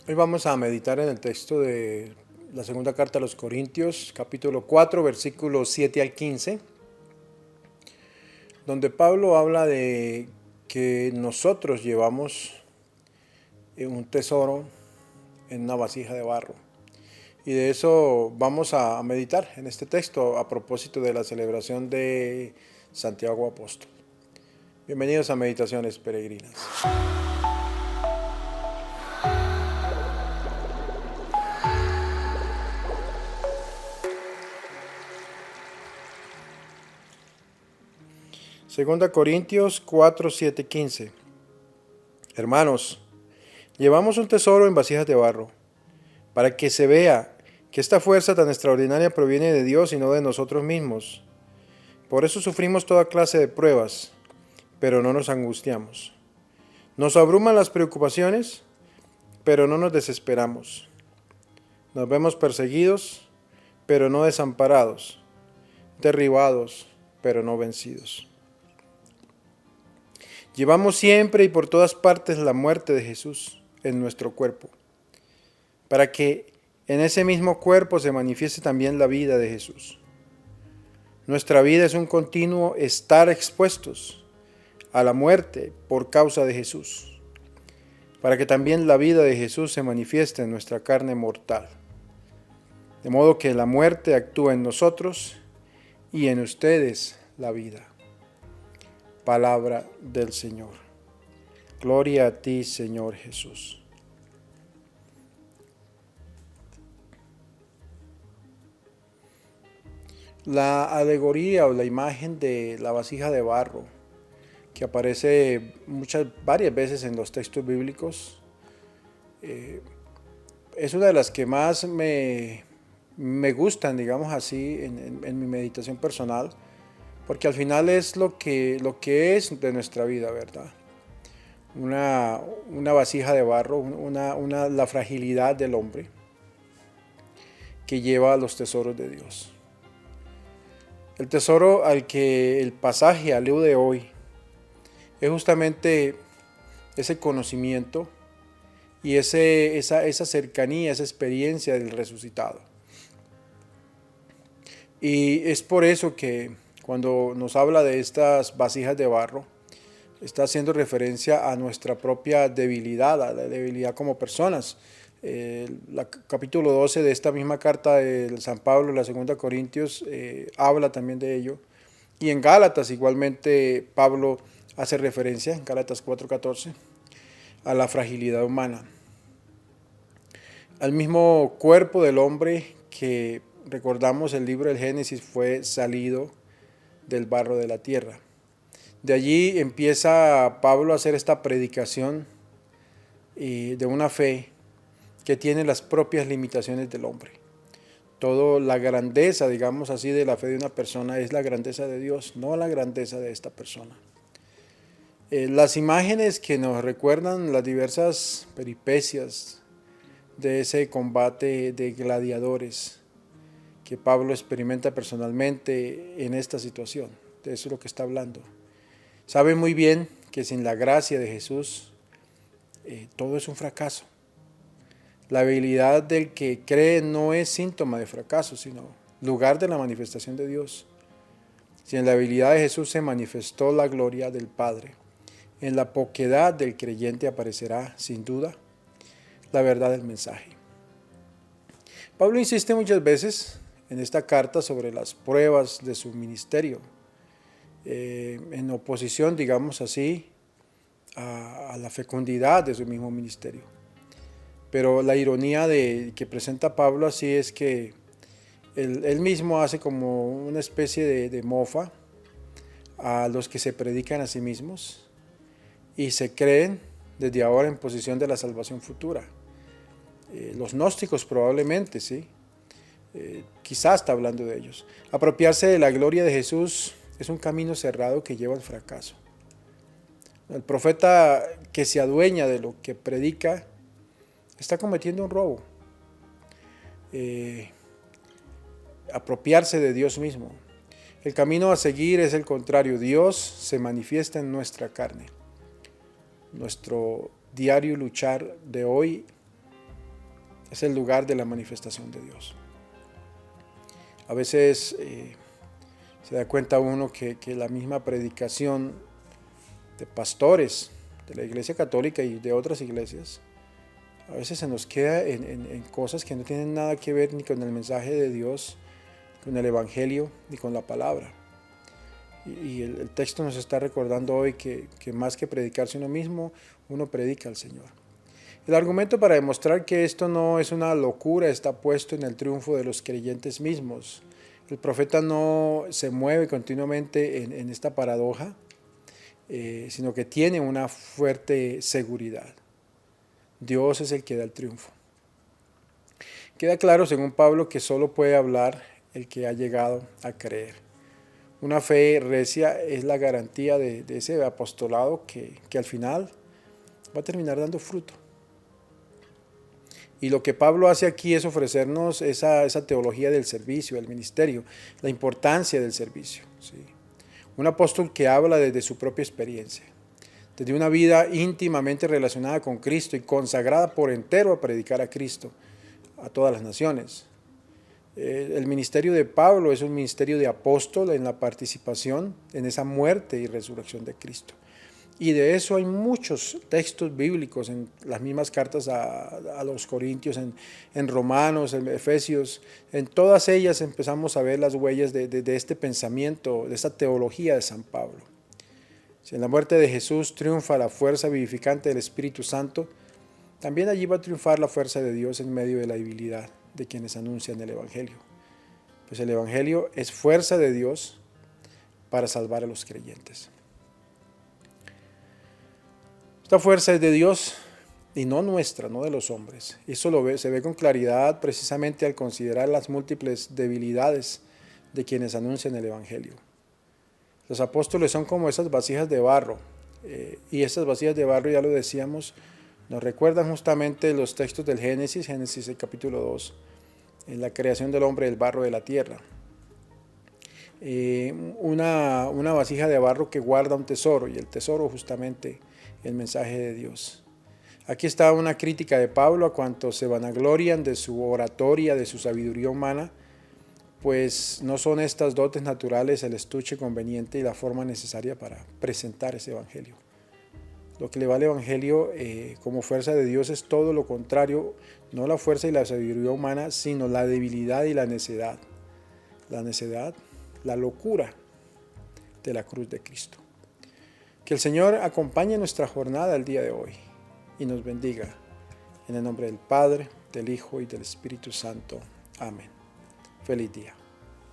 Hoy vamos a meditar en el texto de la segunda carta a los Corintios, capítulo 4, versículos 7 al 15, donde Pablo habla de que nosotros llevamos un tesoro en una vasija de barro. Y de eso vamos a meditar en este texto a propósito de la celebración de Santiago Apóstol. Bienvenidos a Meditaciones Peregrinas. Segunda Corintios 4, 7, 15. Hermanos, llevamos un tesoro en vasijas de barro, para que se vea que esta fuerza tan extraordinaria proviene de Dios y no de nosotros mismos. Por eso sufrimos toda clase de pruebas, pero no nos angustiamos. Nos abruman las preocupaciones, pero no nos desesperamos. Nos vemos perseguidos, pero no desamparados, derribados, pero no vencidos. Llevamos siempre y por todas partes la muerte de Jesús en nuestro cuerpo, para que en ese mismo cuerpo se manifieste también la vida de Jesús. Nuestra vida es un continuo estar expuestos a la muerte por causa de Jesús, para que también la vida de Jesús se manifieste en nuestra carne mortal. De modo que la muerte actúa en nosotros y en ustedes la vida. Palabra del Señor. Gloria a ti, Señor Jesús. La alegoría o la imagen de la vasija de barro, que aparece varias veces en los textos bíblicos, es una de las que más me gustan, digamos así, en mi meditación personal, porque al final es lo que es de nuestra vida, ¿verdad? Una vasija de barro, la fragilidad del hombre que lleva los tesoros de Dios. El tesoro al que el pasaje alude hoy es justamente ese conocimiento y esa cercanía, esa experiencia del resucitado. Y es por eso que cuando nos habla de estas vasijas de barro, está haciendo referencia a nuestra propia debilidad, a la debilidad como personas. Capítulo 12 de esta misma carta de San Pablo, la segunda Corintios, habla también de ello. Y en Gálatas igualmente Pablo hace referencia, en Gálatas 4:14, a la fragilidad humana. Al mismo cuerpo del hombre que, recordamos, el libro del Génesis fue salido del barro de la tierra. De allí empieza Pablo a hacer esta predicación de una fe que tiene las propias limitaciones del hombre. Toda la grandeza, digamos así, de la fe de una persona es la grandeza de Dios, no la grandeza de esta persona. Las imágenes que nos recuerdan las diversas peripecias de ese combate de gladiadores que Pablo experimenta personalmente en esta situación, de eso es lo que está hablando. Sabe muy bien que sin la gracia de Jesús todo es un fracaso. La habilidad del que cree no es síntoma de fracaso, sino lugar de la manifestación de Dios. Si en la habilidad de Jesús se manifestó la gloria del Padre, en la poquedad del creyente aparecerá, sin duda, la verdad del mensaje. Pablo insiste muchas veces en esta carta sobre las pruebas de su ministerio, en oposición, digamos así, a la fecundidad de su mismo ministerio. Pero la ironía que presenta Pablo así es que él mismo hace como una especie de mofa a los que se predican a sí mismos y se creen desde ahora en posición de la salvación futura. Los gnósticos probablemente, sí. Quizás está hablando de ellos. Apropiarse de la gloria de Jesús es un camino cerrado que lleva al fracaso. El profeta que se adueña de lo que predica está cometiendo un robo. Apropiarse de Dios mismo. El camino a seguir es el contrario. Dios se manifiesta en nuestra carne. Nuestro diario luchar de hoy es el lugar de la manifestación de Dios. A veces se da cuenta uno que la misma predicación de pastores de la Iglesia Católica y de otras iglesias, a veces se nos queda en cosas que no tienen nada que ver ni con el mensaje de Dios, con el Evangelio, ni con la palabra. Y el texto nos está recordando hoy que más que predicarse uno mismo, uno predica al Señor. El argumento para demostrar que esto no es una locura está puesto en el triunfo de los creyentes mismos. El profeta no se mueve continuamente en esta paradoja, sino que tiene una fuerte seguridad. Dios es el que da el triunfo. Queda claro, según Pablo, que solo puede hablar el que ha llegado a creer. Una fe recia es la garantía de ese apostolado que al final va a terminar dando fruto. Y lo que Pablo hace aquí es ofrecernos esa teología del servicio, del ministerio, la importancia del servicio. ¿Sí? Un apóstol que habla desde su propia experiencia, desde una vida íntimamente relacionada con Cristo y consagrada por entero a predicar a Cristo a todas las naciones. El ministerio de Pablo es un ministerio de apóstol en la participación en esa muerte y resurrección de Cristo. Y de eso hay muchos textos bíblicos en las mismas cartas a los Corintios, en Romanos, en Efesios. En todas ellas empezamos a ver las huellas de este pensamiento, de esta teología de San Pablo. Si en la muerte de Jesús triunfa la fuerza vivificante del Espíritu Santo, también allí va a triunfar la fuerza de Dios en medio de la debilidad de quienes anuncian el Evangelio. Pues el Evangelio es fuerza de Dios para salvar a los creyentes. Esta fuerza es de Dios y no nuestra, no de los hombres. Eso se ve con claridad precisamente al considerar las múltiples debilidades de quienes anuncian el Evangelio. Los apóstoles son como esas vasijas de barro, y esas vasijas de barro, ya lo decíamos, nos recuerdan justamente los textos del Génesis el capítulo 2, en la creación del hombre del barro de la tierra. Una vasija de barro que guarda un tesoro, y el tesoro justamente el mensaje de Dios. Aquí está una crítica de Pablo a cuantos se vanaglorian de su oratoria, de su sabiduría humana, pues no son estas dotes naturales el estuche conveniente y la forma necesaria para presentar ese evangelio. Lo que le va al evangelio como fuerza de Dios es todo lo contrario, no la fuerza y la sabiduría humana, sino la debilidad y la necedad. La necedad, la locura de la cruz de Cristo. Que el Señor acompañe nuestra jornada el día de hoy y nos bendiga. En el nombre del Padre, del Hijo y del Espíritu Santo. Amén. Feliz día.